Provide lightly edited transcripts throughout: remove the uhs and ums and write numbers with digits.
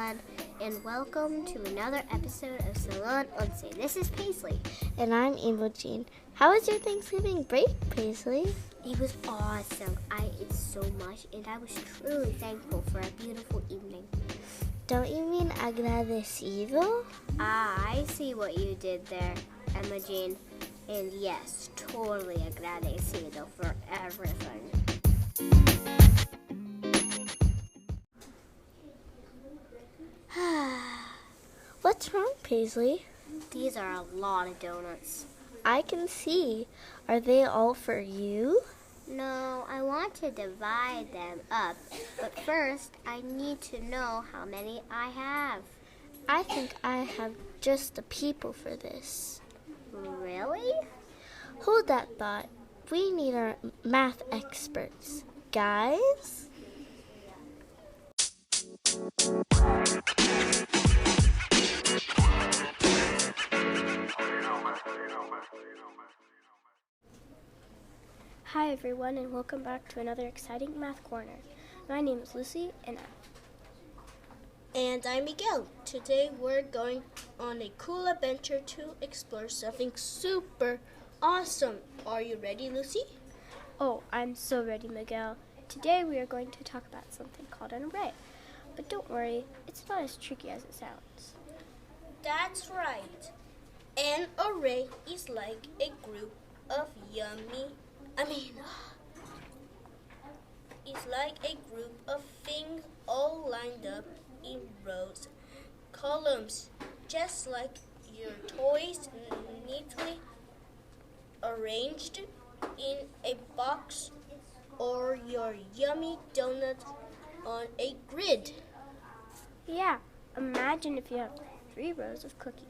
everyone, and welcome to another episode of Salon Once. This is Paisley. And I'm Imogen. How was your Thanksgiving break, Paisley? It was awesome. I ate so much, and I was truly thankful for a beautiful evening. Don't you mean agradecido? I see what you did there, Imogen. And yes, totally agradecido for everything. What's wrong, Paisley? These are a lot of donuts. I can see. Are they all for you? No, I want to divide them up, but first I need to know how many I have. I think I have just the people for this. Really? Hold that thought. We need our math experts. Guys? Hi everyone, and welcome back to another exciting Math Corner. My name is Lucy, and I'm Miguel. Today we're going on a cool adventure to explore something super awesome. Are you ready, Lucy? oh, I'm so ready, Miguel. Today we are going to talk about something called an array. But don't worry, it's not as tricky as it sounds. That's right. An array is like a group of it's like a group of things all lined up in rows, columns, just like your toys neatly arranged in a box or your yummy donut on a grid. Yeah, imagine if you have 3 rows of cookies,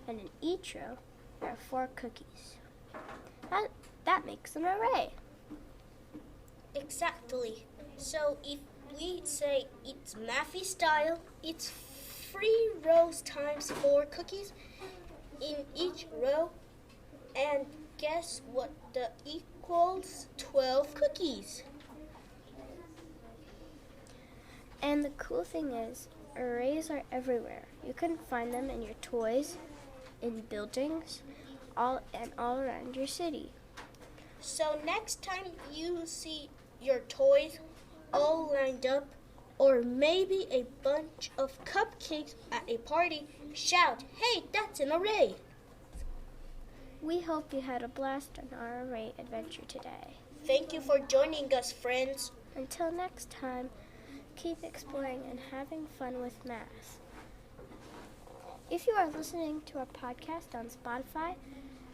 and in each row there are 4 cookies. That makes an array. Exactly. So if we say it's mathy style, it's 3 rows times 4 cookies in each row. And guess what? That equals 12 cookies. And the cool thing is, arrays are everywhere. You can find them in your toys, in buildings, all around your city. So next time you see your toys all lined up, or maybe a bunch of cupcakes at a party, shout, "Hey, that's an array!" We hope you had a blast on our array adventure today. Thank you for joining us, friends. Until next time, keep exploring and having fun with math. If you are listening to our podcast on Spotify,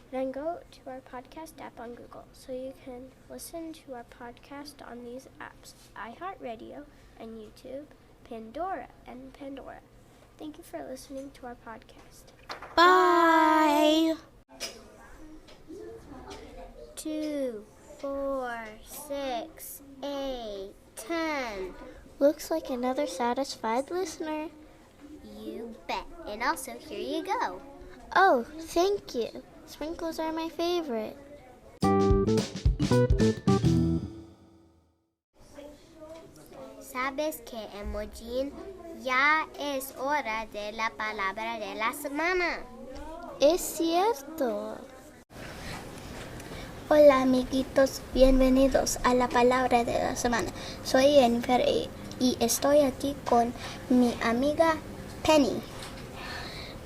then go to our podcast app on Google so you can listen to our podcast on these apps: iHeartRadio and YouTube, Pandora and Pandora. Thank you for listening to our podcast. Bye! 2, 4, 6, 8, 10. Looks like another satisfied listener. You bet. And also, here you go. Oh, thank you. Sprinkles are my favorite. ¿Sabes qué, Imogen? Ya es hora de la palabra de la semana. Es cierto. Hola amiguitos, bienvenidos a la palabra de la semana. Soy Jennifer y estoy aquí con mi amiga Penny.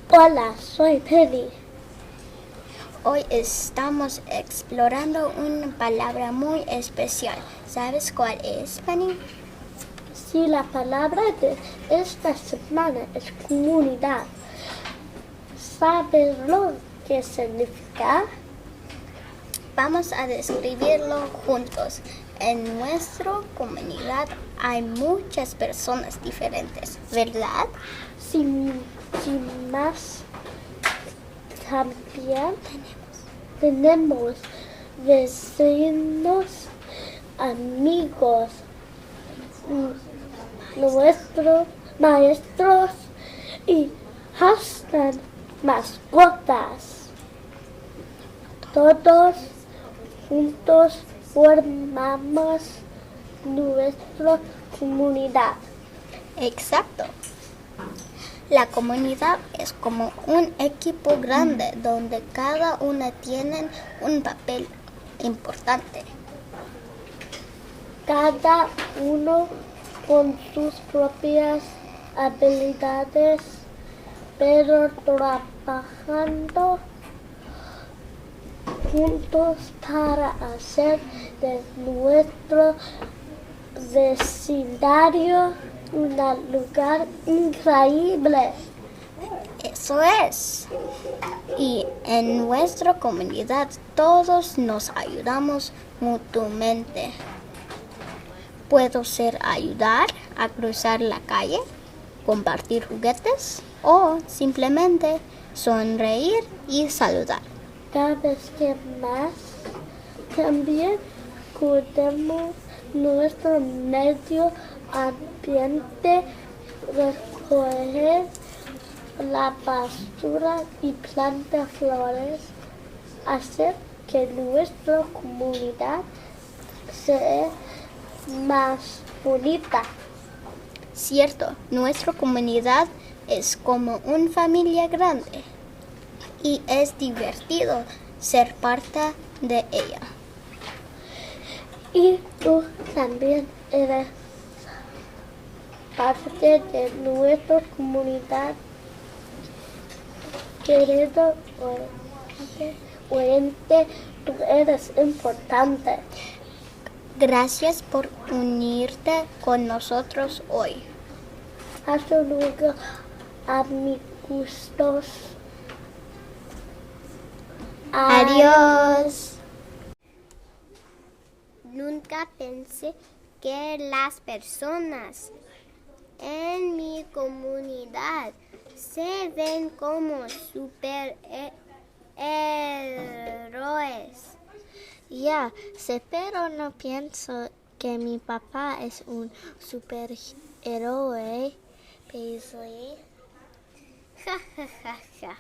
Hola, soy Penny. Hoy estamos explorando una palabra muy especial. ¿Sabes cuál es, Penny? Sí, la palabra de esta semana es comunidad. ¿Sabes lo que significa? Vamos a describirlo juntos. En nuestra comunidad hay muchas personas diferentes, ¿verdad? Sin más, también tenemos vecinos, amigos, nuestros maestros y hasta mascotas. Todos juntos formamos nuestra comunidad. Exacto. La comunidad es como un equipo grande donde cada una tiene un papel importante. Cada uno con sus propias habilidades, pero trabajando juntos para hacer de nuestro vecindario un lugar increíble. Eso es. Y en nuestra comunidad todos nos ayudamos mutuamente. Puede ser ayudar a cruzar la calle, compartir juguetes o simplemente sonreír y saludar. Cada vez que más también cuidemos nuestro medio ambiente, recoger la basura y plantar flores, hacer que nuestra comunidad sea más bonita. Cierto, nuestra comunidad es como una familia grande y es divertido ser parte de ella. Y tú también eres parte de nuestra comunidad. Querido oyente, tú eres importante. Gracias por unirte con nosotros hoy. Hasta luego, amigos. Adiós. Nunca pensé que las personas en mi comunidad se ven como superhéroes. Ya sé, pero no pienso que mi papá es un superhéroe, Paisley. Ja, ja, ja, ja.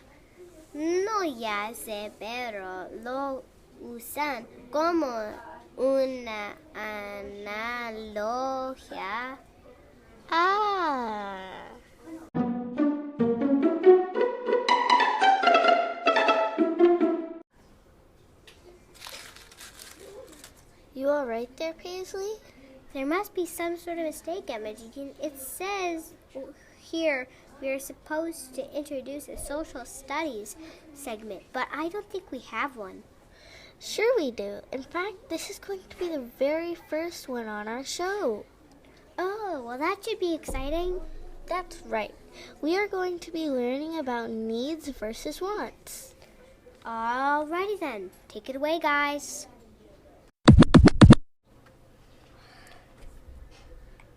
No, ya sé, pero lo usan como una analogía. Ah. You all right there, Paisley? There must be some sort of mistake, Emma Jean. It says here we are supposed to introduce a social studies segment, but I don't think we have one. Sure we do. In fact, this is going to be the very first one on our show. Oh, well, that should be exciting. That's right. We are going to be learning about needs versus wants. Alrighty then. Take it away, guys.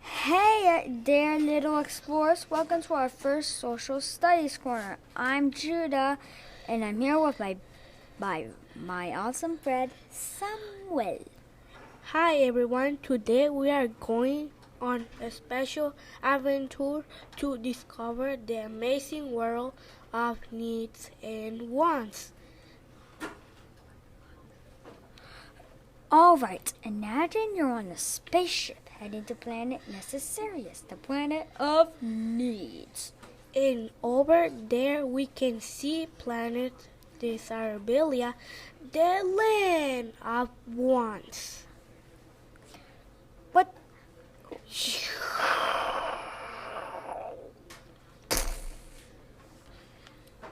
Hey there, little explorers. Welcome to our first social studies corner. I'm Judah, and I'm here with my awesome friend, Samuel. Hi everyone, today we are going on a special adventure to discover the amazing world of needs and wants. Alright, imagine you're on a spaceship heading to planet Necessarius, the planet of needs. And over there we can see planet Desirabilia, the land of wants. What?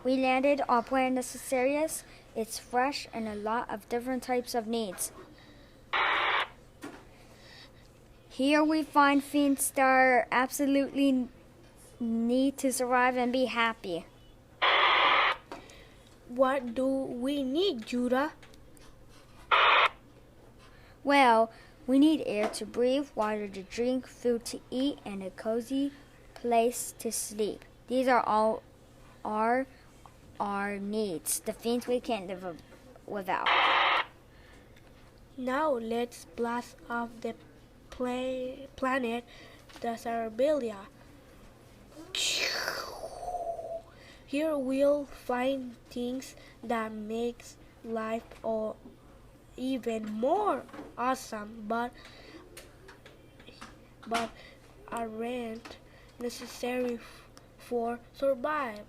We landed on planet Necessarius. It's fresh and a lot of different types of needs. Here we find things that are absolutely need to survive and be happy. What do we need, Judah? Well, we need air to breathe, water to drink, food to eat, and a cozy place to sleep. These are all our needs, the things we can't live without. Now let's blast off the planet Desirabilia. Here we'll find things that makes life even more awesome, but aren't necessary for survive.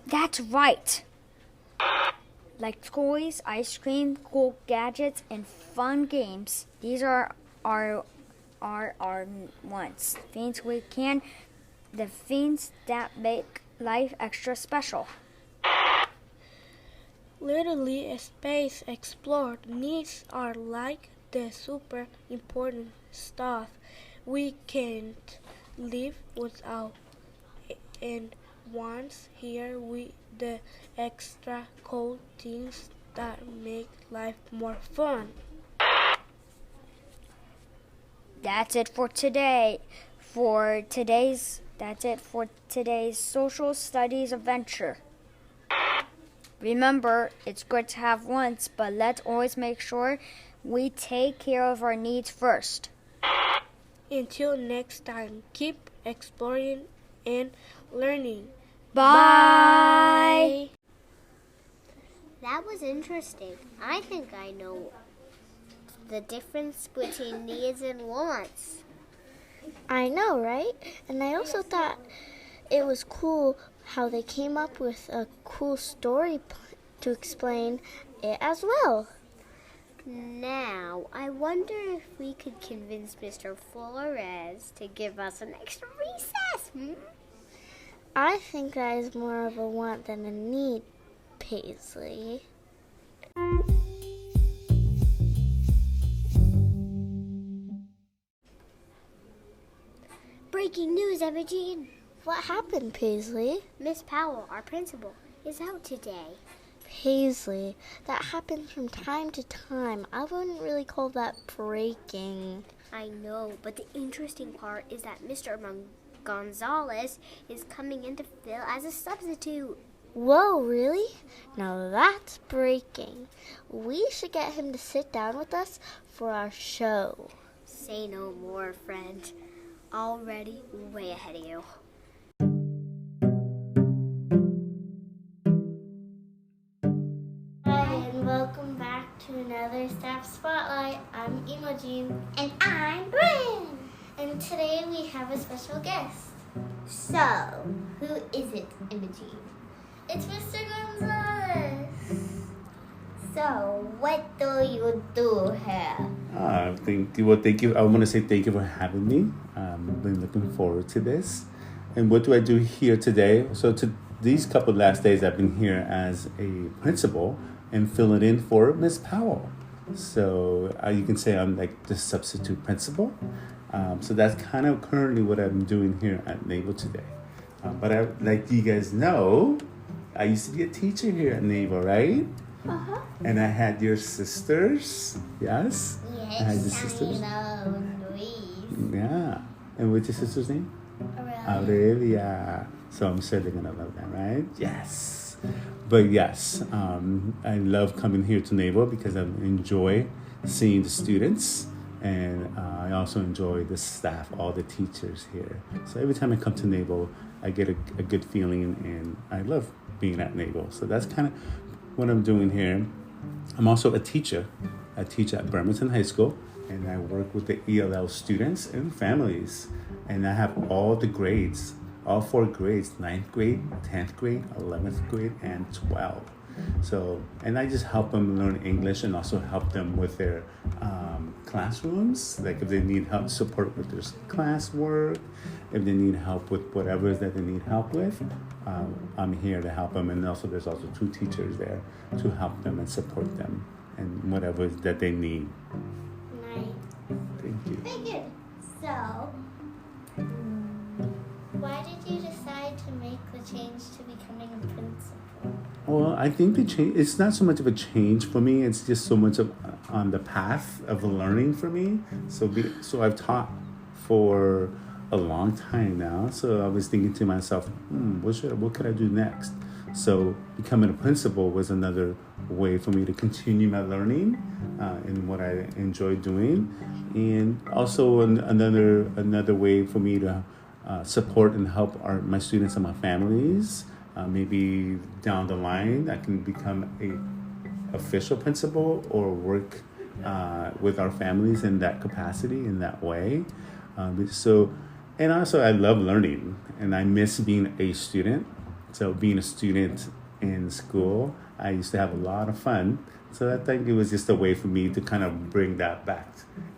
That's right. Like toys, ice cream, cool gadgets, and fun games. These are our wants. The things that make life extra special. Literally, a space explored needs are like the super important stuff we can't live without. And once here the extra cool things that make life more fun. That's it for today. That's it for today's social studies adventure. Remember, it's good to have wants, but let's always make sure we take care of our needs first. Until next time, keep exploring and learning. Bye. That was interesting. I think I know the difference between needs and wants. I know, right? And I also thought it was cool how they came up with a cool story to explain it as well. Now, I wonder if we could convince Mr. Flores to give us an extra recess. I think that is more of a want than a need, Paisley. Breaking news, Imogene. What happened, Paisley? Miss Powell, our principal, is out today. Paisley, that happens from time to time. I wouldn't really call that breaking. I know, but the interesting part is that Mr. Gonzalez is coming in to fill as a substitute. Whoa, really? Now that's breaking. We should get him to sit down with us for our show. Say no more, friend. Already way ahead of you. Hi, and welcome back to another Staff Spotlight. I'm Imogen. And I'm Bryn. And today we have a special guest. So, who is it, Imogene? It's Mr. Gonzalez. So, what do you do here? Thank you. I want to say thank you for having me. I've been looking forward to this. And what do I do here today? So these couple last days, I've been here as a principal and filling in for Miss Powell. So you can say I'm like the substitute principal. So that's kind of currently what I'm doing here at Naval today. But like you guys know, I used to be a teacher here at Naval, right? Uh-huh. And I had your sisters, yes? Yes, I had your sisters. Shiloh and Louise. Yeah. And what's your sister's name? Aurelia. So I'm sure they're going to love that, right? Yes. But yes, I love coming here to Naval because I enjoy seeing the students. And I also enjoy the staff, all the teachers here. So every time I come to Naval, I get a good feeling, and I love being at Naval. So that's kind of what I'm doing here. I'm also a teacher. I teach at Bremerton High School, and I work with the ELL students and families. And I have all the grades, all 4 grades, 9th grade, 10th grade, 11th grade, and 12. So, and I just help them learn English and also help them with their classrooms. Like if they need help, support with their classwork, if they need help with whatever it is that they need help with, I'm here to help them. And also there's also 2 teachers there to help them and support them and whatever that they need. Nice. Thank you. Very good. So, why did you decide to make the change to becoming a principal? Well, I think the change, it's not so much of a change for me. It's just so much of on the path of learning for me. So I've taught for a long time now. So I was thinking to myself, what could I do next? So becoming a principal was another way for me to continue my learning in what I enjoy doing. And also another way for me to support and help my students and my families. Maybe down the line, I can become a official principal or work with our families in that capacity, in that way. So And also, I love learning, and I miss being a student. So, being a student in school, I used to have a lot of fun. So, I think it was just a way for me to kind of bring that back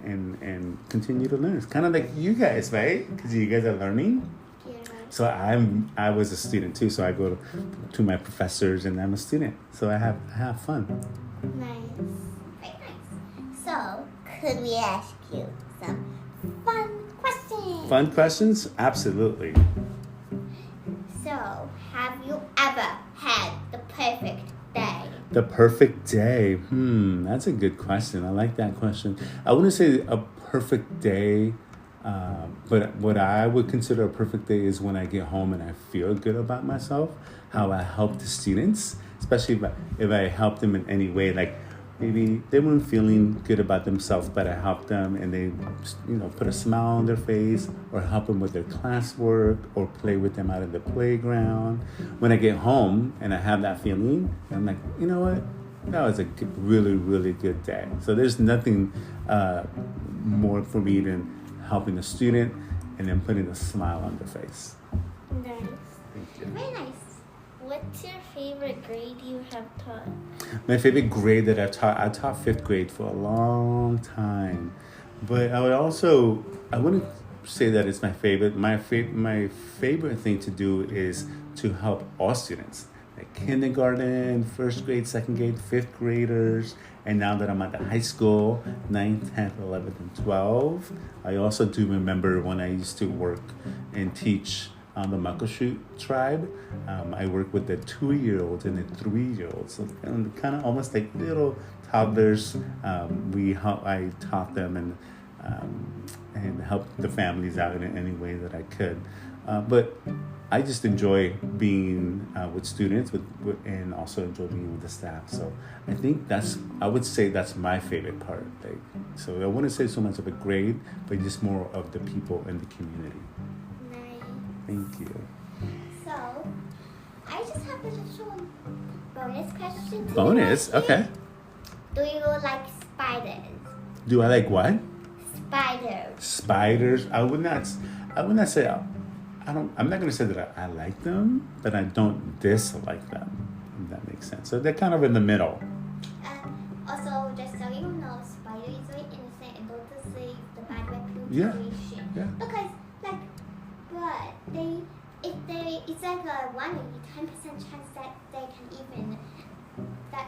and continue to learn. It's kind of like you guys, right? Because you guys are learning. Yeah. So, I was a student too. So, I go to my professors, and I'm a student. So, I have fun. Nice. Very nice. So, could we ask you some fun questions? Fun questions? Absolutely. So, have you ever had the perfect day? The perfect day. That's a good question. I like that question. I wouldn't say a perfect day, but what I would consider a perfect day is when I get home and I feel good about myself, how I help the students, especially if I help them in any way. Like maybe they weren't feeling good about themselves, but I helped them and they, put a smile on their face, or help them with their classwork, or play with them out in the playground. When I get home and I have that feeling, I'm like, you know what? That was a really, really good day. So there's nothing more for me than helping a student and then putting a smile on their face. Nice. Thank you. Very nice. What's your favorite grade you have taught? My favorite grade that I taught fifth grade for a long time. But I wouldn't say that it's my favorite. My favorite thing to do is to help all students, like kindergarten, first grade, second grade, fifth graders. And now that I'm at the high school, 9th, 10th, 11th, and 12th, I also do remember when I used to work and teach on the Muckleshoot tribe. I work with the 2-year-olds and the 3-year-olds, so kind of almost like little toddlers. I taught them and helped the families out in any way that I could. But I just enjoy being with students, and also enjoy being with the staff. So I think I would say that's my favorite part. So I wouldn't say so much of a grade, but just more of the people and the community. Thank you. So, I just have a little bonus question. Bonus? Okay. Do you like spiders? Do I like what? Spiders. Spiders? I would not say I'm not going to say that I like them, but I don't dislike them, if that makes sense. So they're kind of in the middle. Also, just so you know, spider is very innocent and don't save the bad reputation. Yeah. Because, it's like a 1 in 10% chance that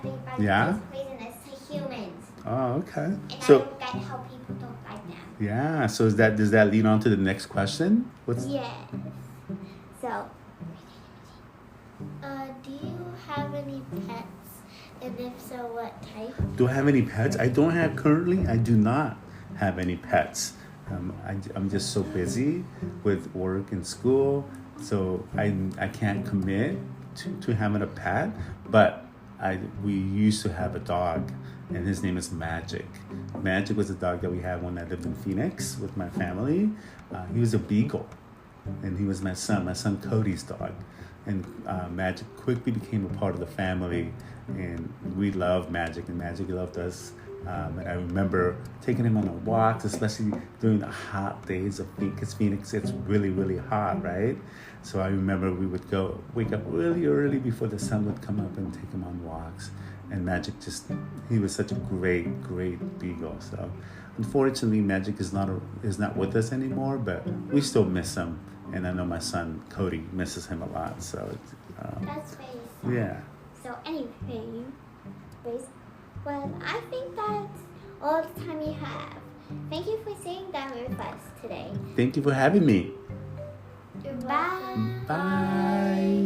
they bite Yeah? poisonous to humans. Oh, okay. And So I don't get how people don't like them. yeah. So does that lead on to the next question? Yes. So, do you have any pets? And if so, what type? Do I have any pets? I don't have currently. I do not have any pets. I'm just so busy with work and school, so I can't commit to having a pet. But we used to have a dog, and his name is Magic. Magic was a dog that we had when I lived in Phoenix with my family. He was a beagle, and he was my son Cody's dog. And Magic quickly became a part of the family, and we loved Magic, and Magic loved us. And I remember taking him on walks, especially during the hot days of Phoenix. It's really, really hot, right? So I remember we would wake up really early before the sun would come up and take him on walks. And Magic he was such a great, great beagle. So unfortunately, Magic is not with us anymore, but we still miss him. And I know my son, Cody, misses him a lot. So That's very sad. yeah. So anyways, well, I think that's all the time we have. Thank you for sitting down with us today. Thank you for having me. Bye. Bye.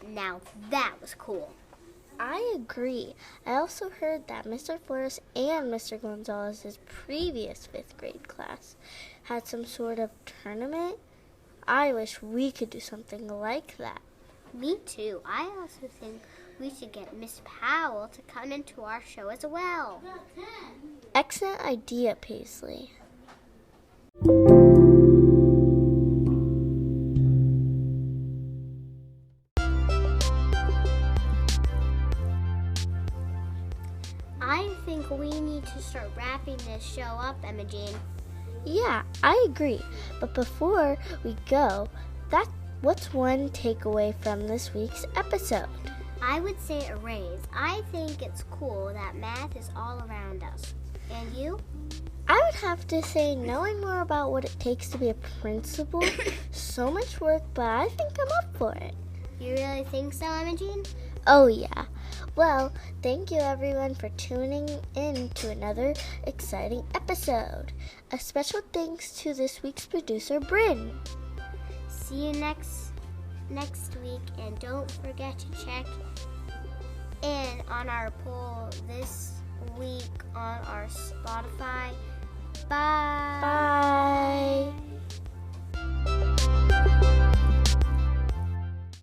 Now that was cool. I agree. I also heard that Mr. Flores and Mr. Gonzalez's previous 5th grade class had some sort of tournament. I wish we could do something like that. Me too. I also think we should get Miss Powell to come into our show as well. Excellent idea, Paisley. I think we need to start wrapping this show up, Emma Jean. Yeah, I agree. But before we go, what's one takeaway from this week's episode? I would say a raise. I think it's cool that math is all around us. And you? I would have to say knowing more about what it takes to be a principal. So much work, but I think I'm up for it. You really think so, Emma Jean? Oh, yeah. Well, thank you everyone for tuning in to another exciting episode. A special thanks to this week's producer, Bryn. See you next week, and don't forget to check in on our poll this week on our Spotify. Bye. Bye.